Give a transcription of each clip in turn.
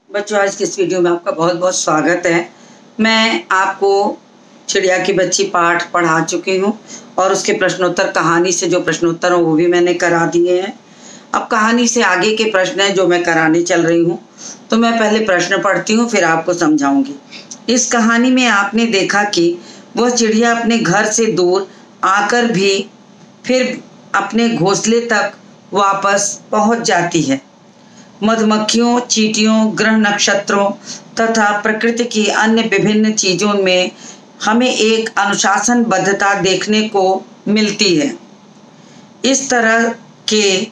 बच्चों, आज की इस वीडियो में आपका बहुत बहुत स्वागत है। मैं आपको चिड़िया की बच्ची पाठ पढ़ा चुकी हूँ और उसके प्रश्नोत्तर, कहानी से जो प्रश्नोत्तर हो वो भी मैंने करा दिए हैं। अब कहानी से आगे के प्रश्न हैं जो मैं कराने चल रही हूँ। तो मैं पहले प्रश्न पढ़ती हूँ, फिर आपको समझाऊंगी। इस कहानी में आपने देखा कि वह चिड़िया अपने घर से दूर आकर भी फिर अपने घोंसले तक वापस पहुँच जाती है। मधुमक्खियों, चींटियों, ग्रह नक्षत्रों तथा प्रकृति की अन्य विभिन्न चीजों में हमें एक अनुशासनबद्धता देखने को मिलती है। इस तरह के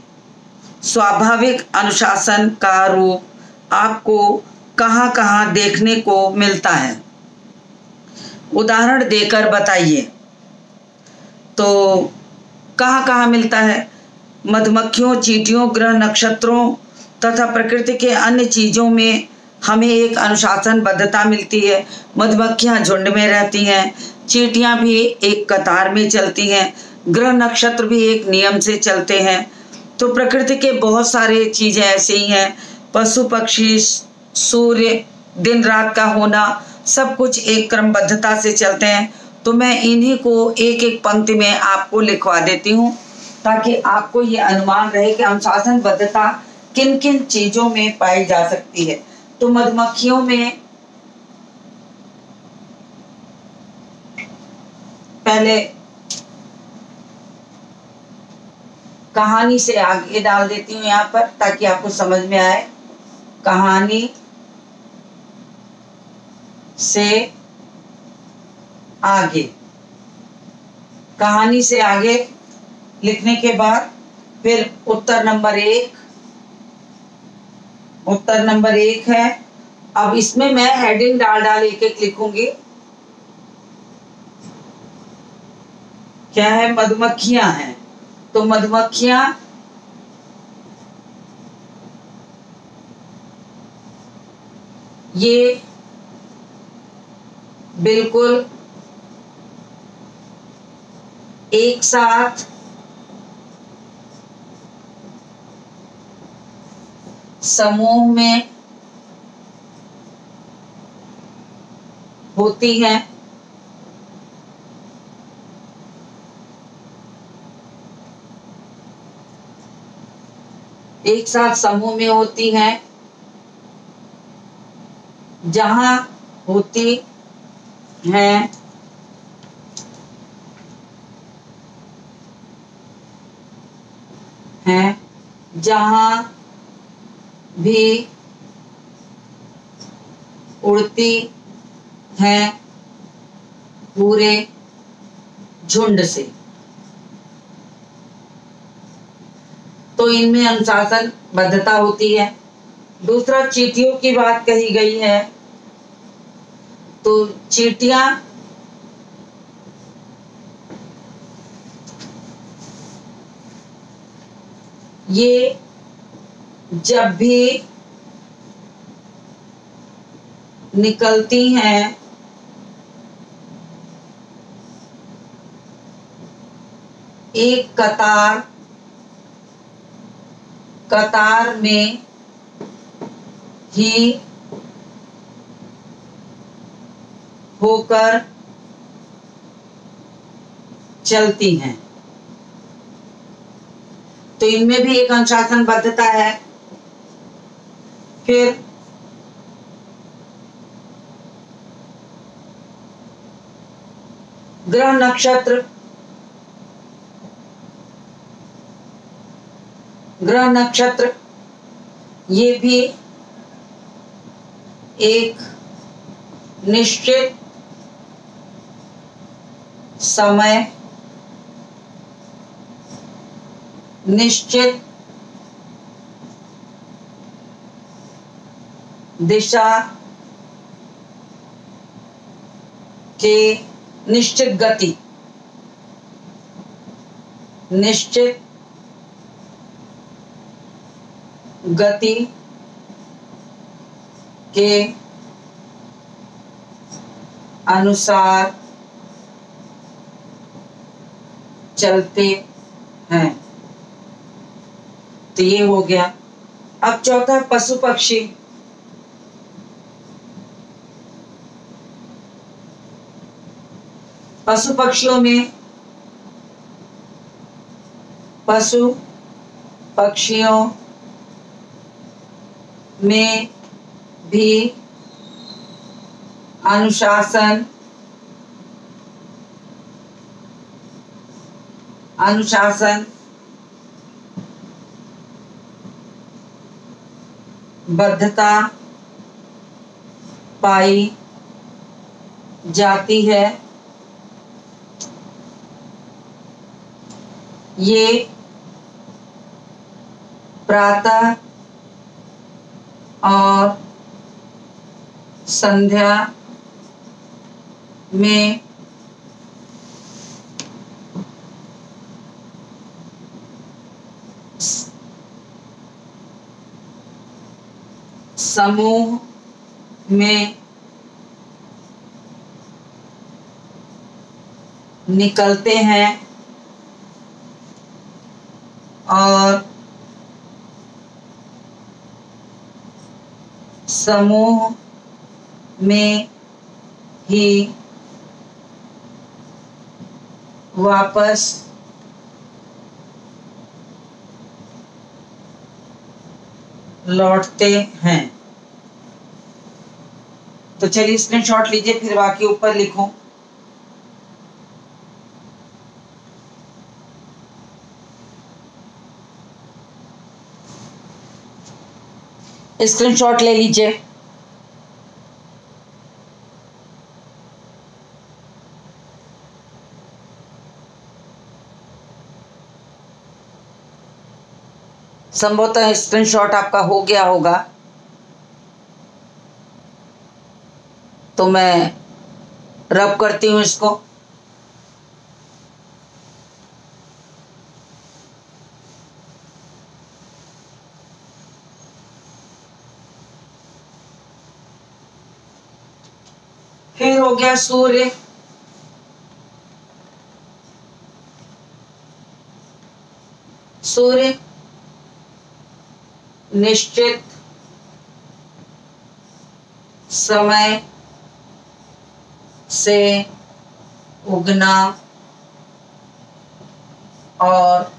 स्वाभाविक अनुशासन का रूप आपको कहाँ-कहाँ देखने को मिलता है, उदाहरण देकर बताइए। तो कहाँ-कहाँ मिलता है? मधुमक्खियों, चींटियों, ग्रह नक्षत्रों तथा प्रकृति के अन्य चीजों में हमें एक अनुशासनबद्धता मिलती है। मधुमक्खियां झुंड में रहती हैं, चींटियां भी एक कतार में चलती हैं, ग्रह नक्षत्र भी एक नियम से चलते हैं। तो प्रकृति के बहुत सारे चीजें ऐसे ही हैं। पशु पक्षी, सूर्य, दिन रात का होना, सब कुछ एक क्रमबद्धता से चलते हैं। तो मैं इन्हीं को एक एक पंक्ति में आपको लिखवा देती हूँ ताकि आपको ये अनुमान रहे कि अनुशासनबद्धता किन किन चीजों में पाई जा सकती है। तो मधुमक्खियों में पहले कहानी से आगे डाल देती हूँ यहाँ पर ताकि आपको समझ में आए। कहानी से आगे, कहानी से आगे लिखने के बाद फिर उत्तर नंबर 1 है। अब इसमें मैं हेडिंग डाल एक एक लिखूंगी। क्या है? मधुमक्खियां हैं। तो मधुमक्खियां ये बिल्कुल एक साथ समूह में होती हैं। एक साथ समूह में होती हैं। जहां होती हैं जहां भी उड़ती हैं पूरे झुंड से। तो इनमें अनुशासनबद्धता होती है। दूसरा, चींटियों की बात कही गई है। तो चींटियां ये जब भी निकलती हैं एक कतार में ही होकर चलती हैं। तो इनमें भी एक अनुशासनबद्धता है। फिर ग्रह नक्षत्र ये भी एक निश्चित समय, निश्चित दिशा के, निश्चित गति, निश्चित गति के अनुसार चलते हैं। तो ये हो गया। अब चौथा, पशु पक्षी। पशु पक्षियों में भी अनुशासन बद्धता पाई जाती है। ये प्रातः और संध्या में समूह में निकलते हैं और समूह में ही वापस लौटते हैं। तो चलिए स्क्रीनशॉट लीजिए, फिर बाकी ऊपर लिखो। स्क्रीनशॉट ले लीजिए। संभवतः स्क्रीनशॉट आपका हो गया होगा, तो मैं रब करती हूं इसको। फिर हो गया सूर्य। सूर्य निश्चित समय से उगना और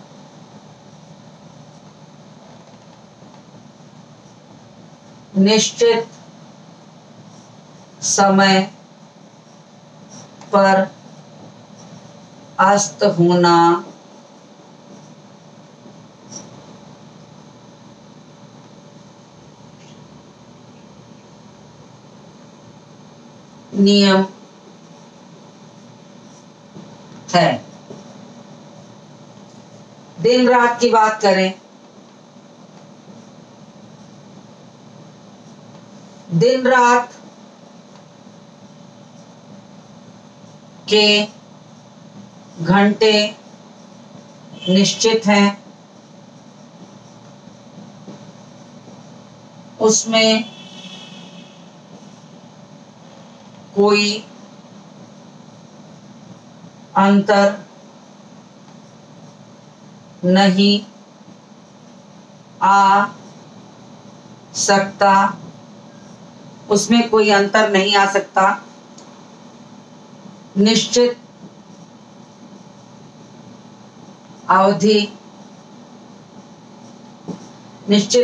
निश्चित समय पर अस्त होना नियम है। दिन रात की बात करें, दिन रात के घंटे निश्चित हैं, उसमें कोई अंतर नहीं आ सकता, उसमें कोई अंतर नहीं आ सकता। निश्चित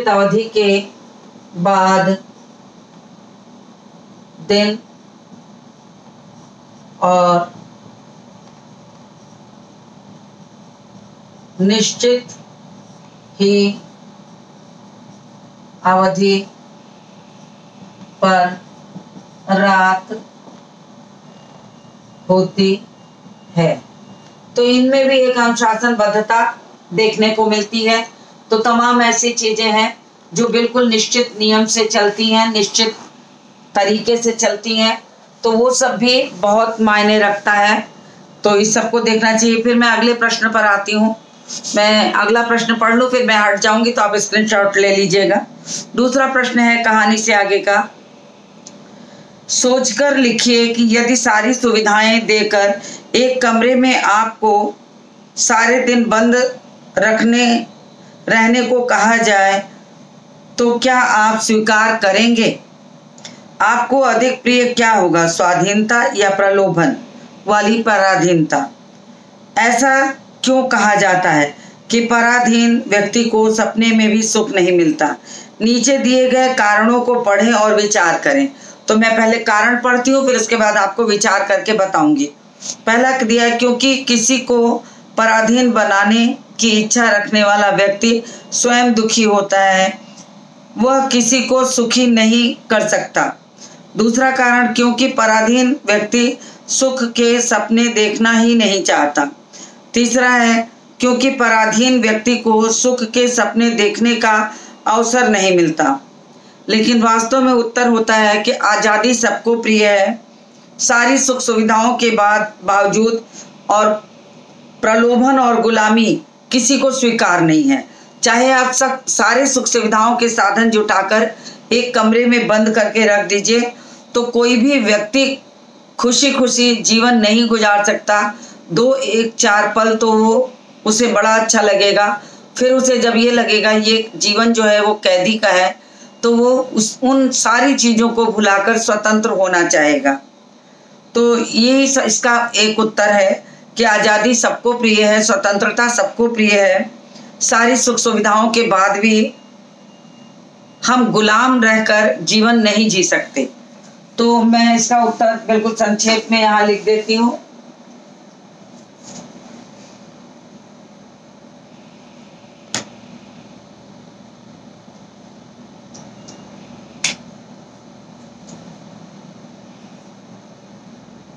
अवधि के बाद दिन और निश्चित ही अवधि पर रात होती है। तो इनमें भी एक अनुशासनबद्धता देखने को मिलती है। तो तमाम ऐसी चीजें हैं जो बिल्कुल निश्चित नियम से चलती हैं, निश्चित तरीके से चलती हैं, तो वो सब भी बहुत मायने रखता है। तो इस सबको देखना चाहिए। फिर मैं अगले प्रश्न पर आती हूँ। मैं अगला प्रश्न पढ़ लूँ, फिर मैं हट जाऊंगी, तो आप स्क्रीनशॉट ले लीजिएगा। दूसरा प्रश्न है कहानी से आगे का। सोचकर लिखिए कि यदि सारी सुविधाएं देकर एक कमरे में आपको सारे दिन बंद रहने को कहा जाए तो क्या आप स्वीकार करेंगे? आपको अधिक प्रिय क्या होगा, स्वाधीनता या प्रलोभन? वाली पराधीनता। ऐसा क्यों कहा जाता है कि पराधीन व्यक्ति को सपने में भी सुख नहीं मिलता? नीचे दिए गए कारणों को पढ़ें और विचार करें। तो मैं पहले कारण पढ़ती हूँ, फिर उसके बाद आपको विचार करके बताऊंगी। पहला दिया है, क्योंकि किसी को पराधीन बनाने की इच्छा रखने वाला व्यक्ति स्वयं दुखी होता है, वह किसी को सुखी नहीं कर सकता। दूसरा कारण, क्योंकि पराधीन व्यक्ति सुख के सपने देखना ही नहीं चाहता। तीसरा है, क्योंकि पराधीन व्यक्ति को सुख के सपने देखने का अवसर नहीं मिलता। लेकिन वास्तव में उत्तर होता है कि आज़ादी सबको प्रिय है। सारी सुख सुविधाओं के बावजूद और प्रलोभन और गुलामी किसी को स्वीकार नहीं है। चाहे आप सारे सुख सुविधाओं के साधन जुटाकर एक कमरे में बंद करके रख दीजिए, तो कोई भी व्यक्ति खुशी खुशी जीवन नहीं गुजार सकता। 2-4 पल तो वो उसे बड़ा अच्छा लगेगा, फिर उसे जब ये लगेगा ये जीवन जो है वो कैदी का है, तो वो उन सारी चीज़ों को भुलाकर स्वतंत्र होना चाहेगा। तो ये इसका एक उत्तर है कि आज़ादी सबको प्रिय है, स्वतंत्रता सबको प्रिय है। सारी सुख सुविधाओं के बाद भी हम गुलाम रहकर जीवन नहीं जी सकते। तो मैं इसका उत्तर बिल्कुल संक्षेप में यहाँ लिख देती हूँ।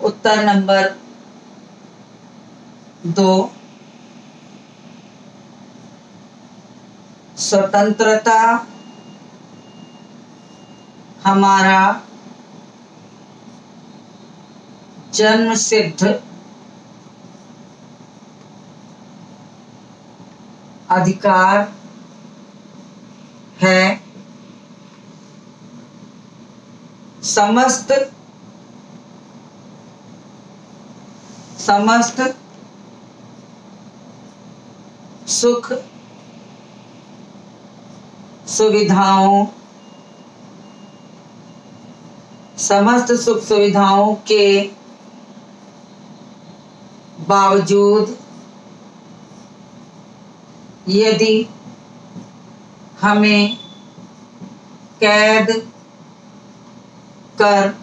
उत्तर नंबर 2, स्वतंत्रता हमारा जन्म सिद्ध अधिकार है। समस्त सुख सुविधाओं के बावजूद यदि हमें कैद कर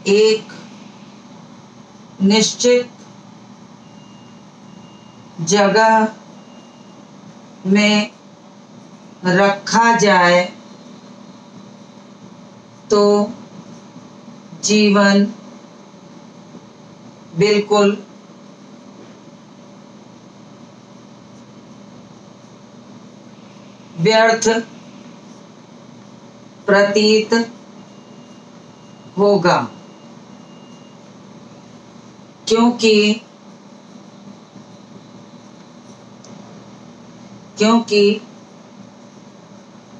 एक निश्चित जगह में रखा जाए तो जीवन बिल्कुल व्यर्थ प्रतीत होगा, क्योंकि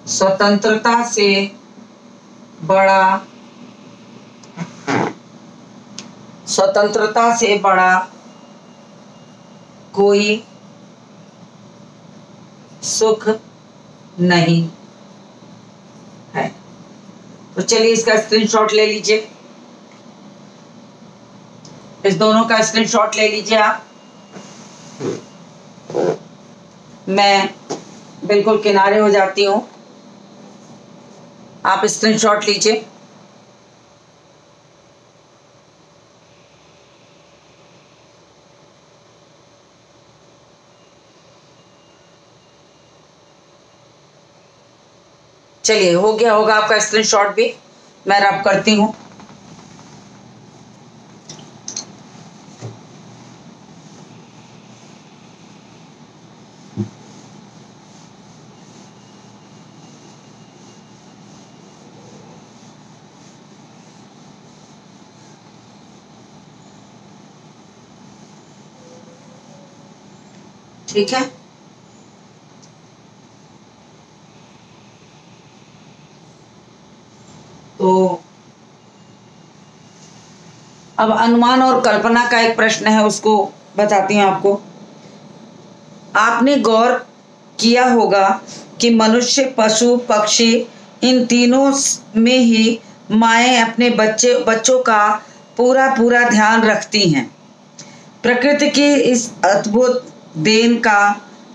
स्वतंत्रता से बड़ा कोई सुख नहीं है। तो चलिए इसका स्क्रीनशॉट ले लीजिए, इस दोनों का स्क्रीनशॉट ले लीजिए आप। मैं बिल्कुल किनारे हो जाती हूँ, आप स्क्रीनशॉट लीजिए। चलिए हो गया होगा आपका स्क्रीनशॉट भी, मैं रब करती हूँ। ठीक है, तो अब अनुमान और कल्पना का एक प्रश्न है, उसको बताती हूँ आपको। आपने गौर किया होगा कि मनुष्य, पशु, पक्षी, इन तीनों में ही माएँ अपने बच्चों का पूरा पूरा ध्यान रखती हैं। प्रकृति की इस अद्भुत देन का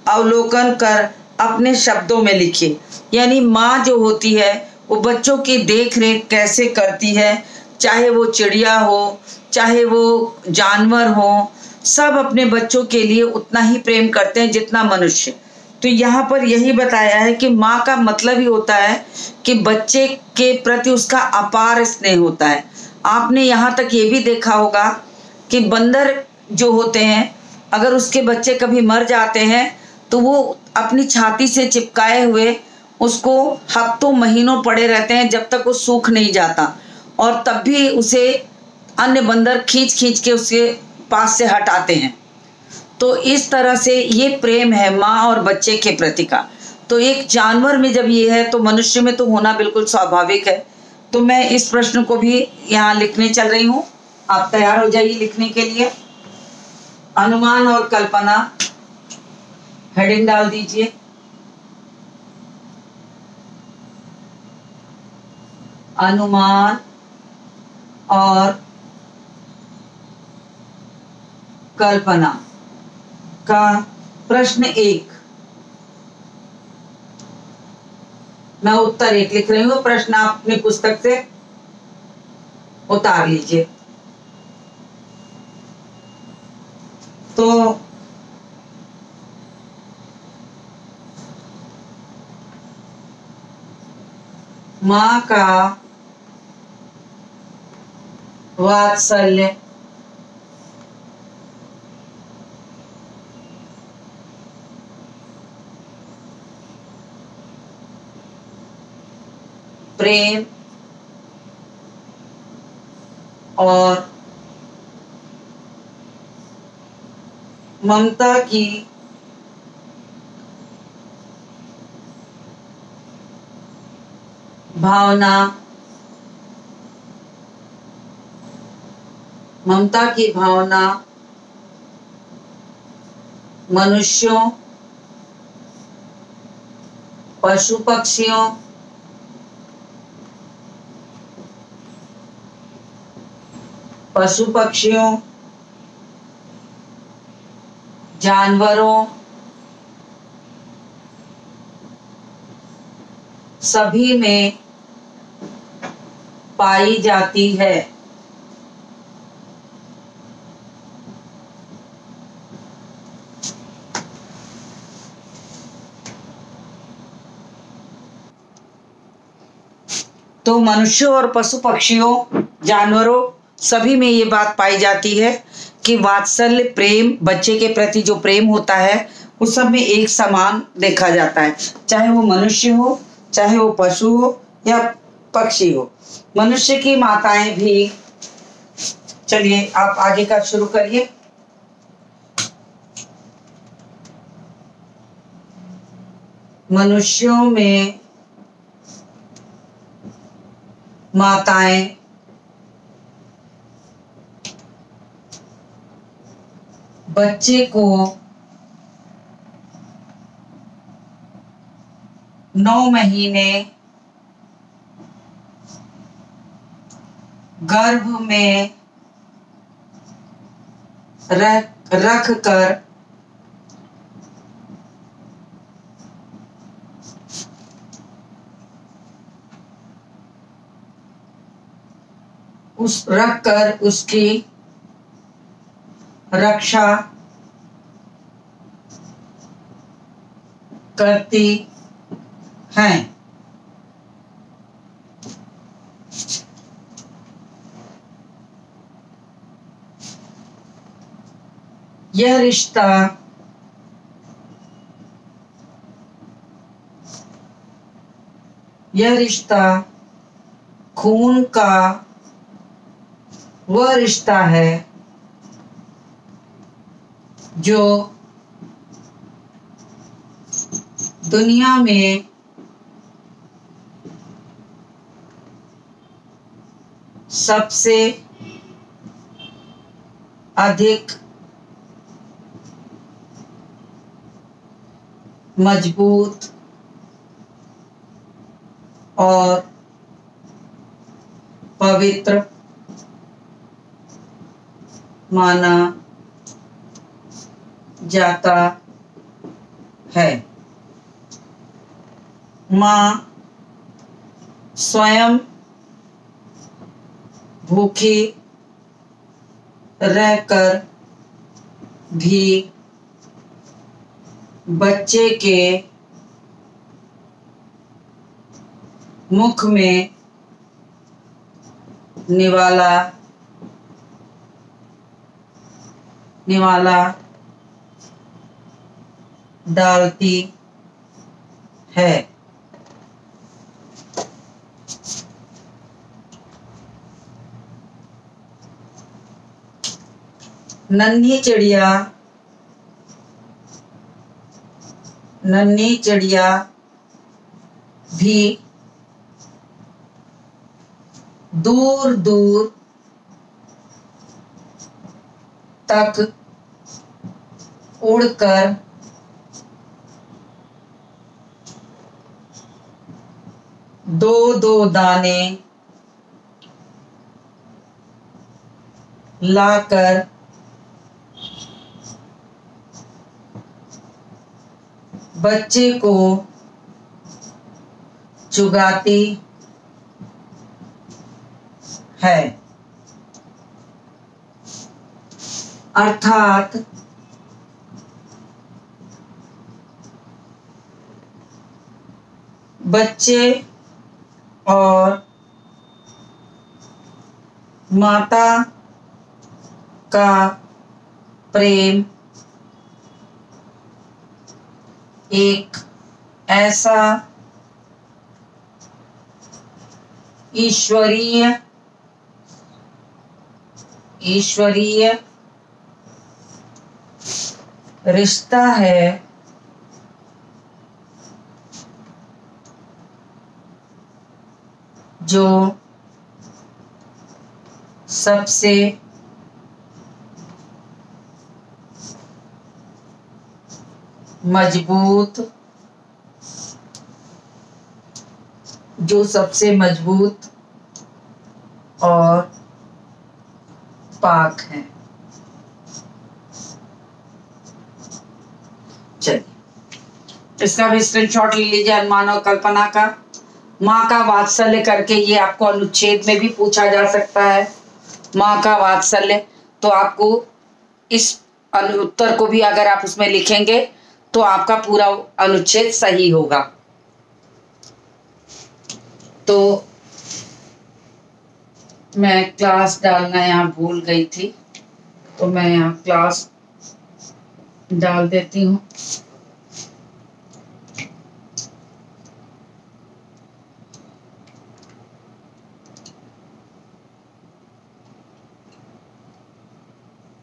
अवलोकन कर अपने शब्दों में लिखिए। यानी माँ जो होती है वो बच्चों की देख रेख कैसे करती है, चाहे वो चिड़िया हो, चाहे वो जानवर हो, सब अपने बच्चों के लिए उतना ही प्रेम करते हैं जितना मनुष्य। तो यहाँ पर यही बताया है कि माँ का मतलब ही होता है कि बच्चे के प्रति उसका अपार स्नेह होता है। आपने यहाँ तक ये भी देखा होगा कि बंदर जो होते हैं, अगर उसके बच्चे कभी मर जाते हैं तो वो अपनी छाती से चिपकाए हुए उसको हफ्तों महीनों पड़े रहते हैं जब तक वो सूख नहीं जाता, और तब भी उसे अन्य बंदर खींच खींच के उसके पास से हटाते हैं। तो इस तरह से ये प्रेम है माँ और बच्चे के प्रति का। तो एक जानवर में जब ये है तो मनुष्य में तो होना बिल्कुल स्वाभाविक है। तो मैं इस प्रश्न को भी यहाँ लिखने चल रही हूँ, आप तैयार हो जाइए लिखने के लिए। अनुमान और कल्पना हेडिंग डाल दीजिए। अनुमान और कल्पना का प्रश्न 1, मैं उत्तर 1 लिख रही हूँ, प्रश्न आप अपनी पुस्तक से उतार लीजिए। तो माँ का वात्सल्य प्रेम और ममता की भावना, ममता की भावना मनुष्यों, पशु पक्षियों, जानवरों सभी में पाई जाती है। तो मनुष्यों और पशु पक्षियों, जानवरों सभी में ये बात पाई जाती है कि वात्सल्य प्रेम, बच्चे के प्रति जो प्रेम होता है उस सब में एक समान देखा जाता है, चाहे वो मनुष्य हो, चाहे वो पशु हो या पक्षी हो। मनुष्य की माताएं भी, चलिए आप आगे का शुरू करिए। मनुष्यों में माताएं बच्चे को 9 महीने गर्भ में रख कर उसकी रक्षा करती हैं। यह रिश्ता खून का वह रिश्ता है जो दुनिया में सबसे अधिक मजबूत और पवित्र माना जाता है। माँ स्वयं भूखी रहकर भी बच्चे के मुख में निवाला डालती है। नन्ही चिड़िया भी दूर दूर तक उड़कर दो दो दाने लाकर बच्चे को चुगाती है। अर्थात बच्चे और माता का प्रेम एक ऐसा ईश्वरीय रिश्ता है जो सबसे मजबूत और पाक है। चलिए इसका भी स्क्रीनशॉट ले लीजिए। अनुमान और कल्पना का माँ का वात्सल्य करके ये आपको अनुच्छेद में भी पूछा जा सकता है। माँ का वात्सल्य, तो आपको इस उत्तर को भी अगर आप उसमें लिखेंगे तो आपका पूरा अनुच्छेद सही होगा। तो मैं क्लास डालना यहाँ भूल गई थी, तो मैं यहाँ क्लास डाल देती हूँ।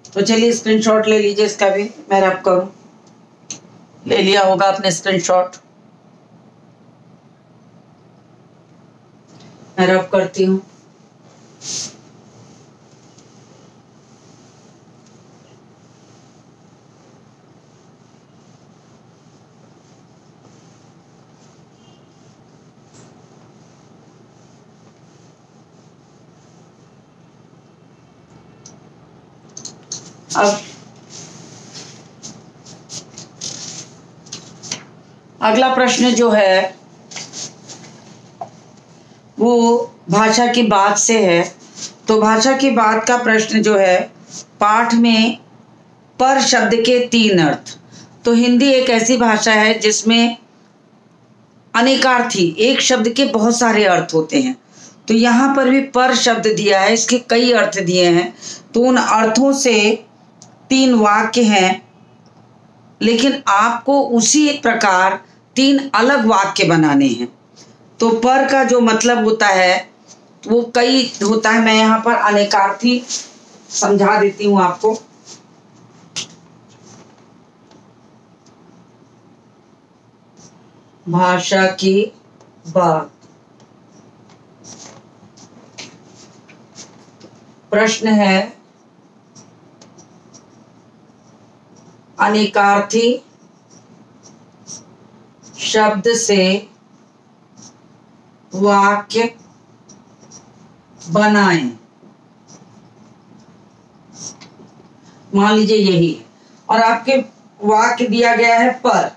तो चलिए स्क्रीनशॉट ले लीजिए, इसका भी मैं रब करूँ। ले लिया होगा आपने स्क्रीनशॉट, मैं रब करती हूँ। अब अगला प्रश्न जो है वो भाषा की बात से है। तो भाषा की बात का प्रश्न जो है, पाठ में पर शब्द के 3 अर्थ। तो हिंदी एक ऐसी भाषा है जिसमें अनेकार्थी, एक शब्द के बहुत सारे अर्थ होते हैं। तो यहाँ पर भी पर शब्द दिया है, इसके कई अर्थ दिए हैं। तो उन अर्थों से 3 वाक्य हैं, लेकिन आपको उसी प्रकार 3 अलग वाक्य बनाने हैं। तो पर का जो मतलब होता है वो कई होता है। मैं यहाँ पर अनेकार्थी समझा देती हूँ आपको। भाषा की बात, प्रश्न है अनेकार्थी शब्द से वाक्य बनाएं। मान लीजिए यही है, और आपके वाक्य दिया गया है पर।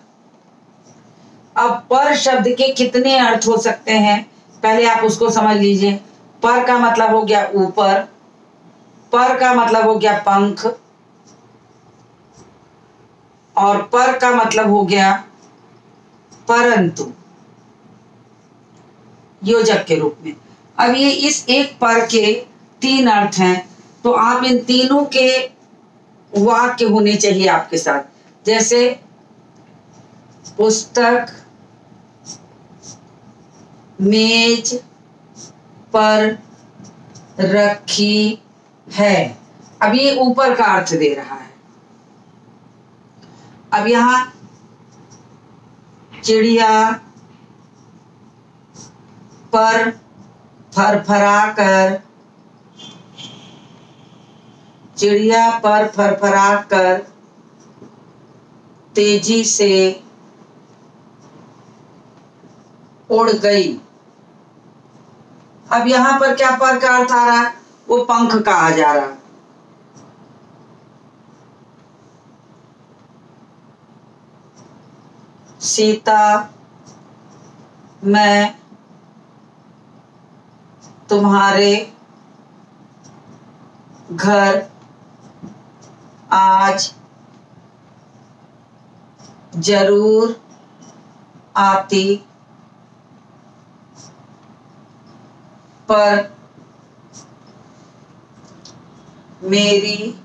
अब पर शब्द के कितने अर्थ हो सकते हैं, पहले आप उसको समझ लीजिए। पर का मतलब हो गया ऊपर, पर का मतलब हो गया पंख, और पर का मतलब हो गया परंतु, योजक के रूप में। अब ये इस एक पर के 3 अर्थ हैं, तो आप इन तीनों के वाक्य होने चाहिए आपके साथ। जैसे पुस्तक मेज पर रखी है। अब ये ऊपर का अर्थ दे रहा है। अब यहां चिड़िया पर फरफरा कर, चिड़िया पर फरफरा कर तेजी से उड़ गई। अब यहां पर क्या पर का अर्थ आ रहा है, वो पंख का आ जा रहा है। सीता मैं तुम्हारे घर आज जरूर आती, पर मेरी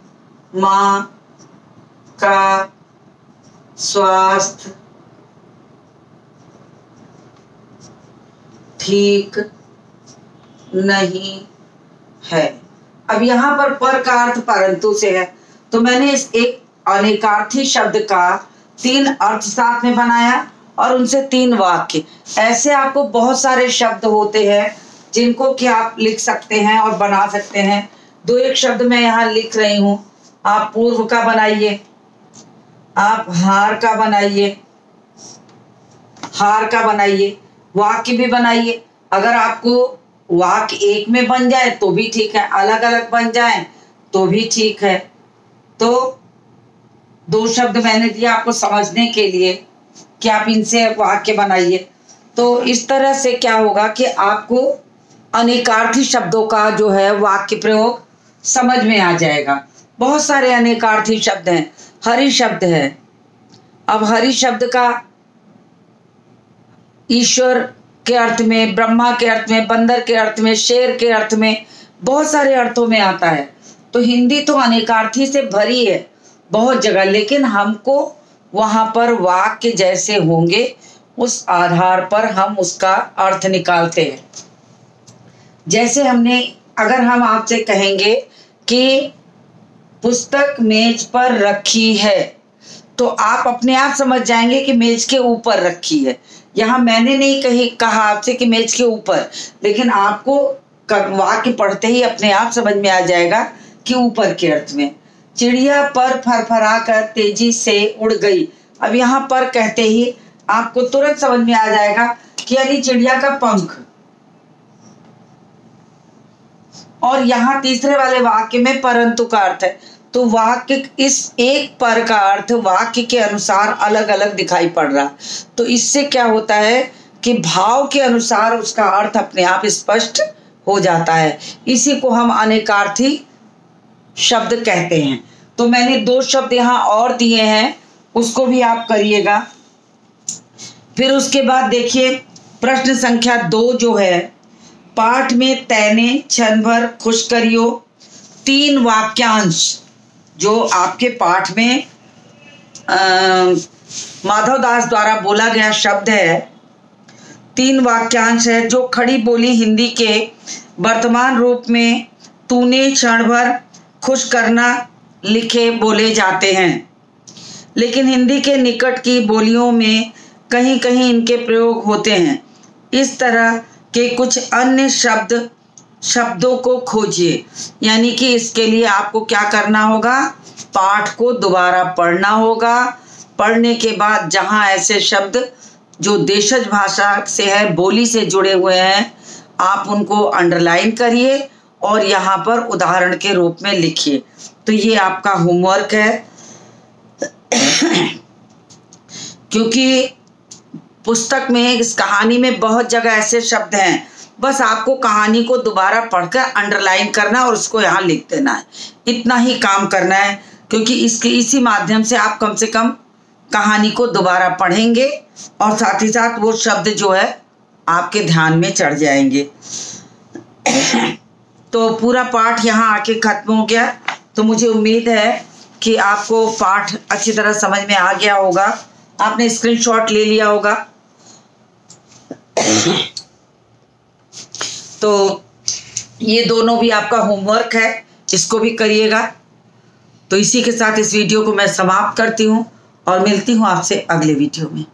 माँ का स्वास्थ्य ठीक नहीं है। अब यहाँ पर का अर्थ परंतु से है, तो मैंने इस एक अनेकार्थी शब्द का 3 अर्थ साथ में बनाया और उनसे 3 वाक्य। ऐसे आपको बहुत सारे शब्द होते हैं जिनको कि आप लिख सकते हैं और बना सकते हैं। 2-1 शब्द मैं यहाँ लिख रही हूँ, आप पूर्व का बनाइए, आप हार का बनाइए, हार का बनाइए, वाक्य भी बनाइए। अगर आपको वाक्य एक में बन जाए तो भी ठीक है, अलग अलग बन जाए तो भी ठीक है। तो 2 शब्द मैंने दिया आपको समझने के लिए कि आप इनसे वाक्य बनाइए। तो इस तरह से क्या होगा कि आपको अनेकार्थी शब्दों का जो है वाक्य प्रयोग समझ में आ जाएगा। बहुत सारे अनेकार्थी शब्द हैं। हरि शब्द है। अब हरि शब्द का ईश्वर के अर्थ में, ब्रह्मा के अर्थ में, बंदर के अर्थ में, शेर के अर्थ में, बहुत सारे अर्थों में आता है। तो हिंदी तो अनेकार्थी से भरी है बहुत जगह, लेकिन हमको वहां पर वाक्य जैसे होंगे उस आधार पर हम उसका अर्थ निकालते हैं। जैसे हमने, अगर हम आपसे कहेंगे कि पुस्तक मेज पर रखी है, तो आप अपने आप समझ जाएंगे कि मेज के ऊपर रखी है। यहाँ मैंने नहीं कहा आपसे कि मेज के ऊपर, लेकिन आपको वाक्य पढ़ते ही अपने आप समझ में आ जाएगा कि ऊपर के अर्थ में। चिड़िया पर फरफरा कर तेजी से उड़ गई। अब यहाँ पर कहते ही आपको तुरंत समझ में आ जाएगा कि यानी चिड़िया का पंख। और यहाँ तीसरे वाले वाक्य में परंतु का अर्थ है, तो वाक्य इस एक पर का अर्थ वाक्य के अनुसार अलग अलग दिखाई पड़ रहा। तो इससे क्या होता है कि भाव के अनुसार उसका अर्थ अपने आप स्पष्ट हो जाता है। इसी को हम अनेकार्थी शब्द कहते हैं। तो मैंने 2 शब्द यहाँ और दिए हैं, उसको भी आप करिएगा। फिर उसके बाद देखिए प्रश्न संख्या 2 जो है, पाठ में तैने क्षण भर खुश करियो। 3 वाक्यांश जो आपके पाठ में माधव दास द्वारा बोला गया शब्द है, 3 वाक्यांश है जो खड़ी बोली हिंदी के वर्तमान रूप में तूने क्षण भर खुश करना लिखे बोले जाते हैं, लेकिन हिंदी के निकट की बोलियों में कहीं कहीं इनके प्रयोग होते हैं। इस तरह के कुछ अन्य शब्दों को खोजिए। यानी कि इसके लिए आपको क्या करना होगा, पाठ को दोबारा पढ़ना होगा। पढ़ने के बाद जहाँ ऐसे शब्द जो देशज भाषा से है, बोली से जुड़े हुए हैं, आप उनको अंडरलाइन करिए और यहाँ पर उदाहरण के रूप में लिखिए। तो ये आपका होमवर्क है। क्योंकि पुस्तक में, इस कहानी में बहुत जगह ऐसे शब्द हैं, बस आपको कहानी को दोबारा पढ़कर अंडरलाइन करना और उसको यहाँ लिख देना है। इतना ही काम करना है, क्योंकि इसी माध्यम से आप कम से कम कहानी को दोबारा पढ़ेंगे और साथ ही साथ वो शब्द जो है आपके ध्यान में चढ़ जाएंगे। तो पूरा पाठ यहाँ आके खत्म हो गया। तो मुझे उम्मीद है कि आपको पाठ अच्छी तरह समझ में आ गया होगा। आपने स्क्रीनशॉट ले लिया होगा। तो ये दोनों भी आपका होमवर्क है, इसको भी करिएगा। तो इसी के साथ इस वीडियो को मैं समाप्त करती हूँ और मिलती हूँ आपसे अगले वीडियो में।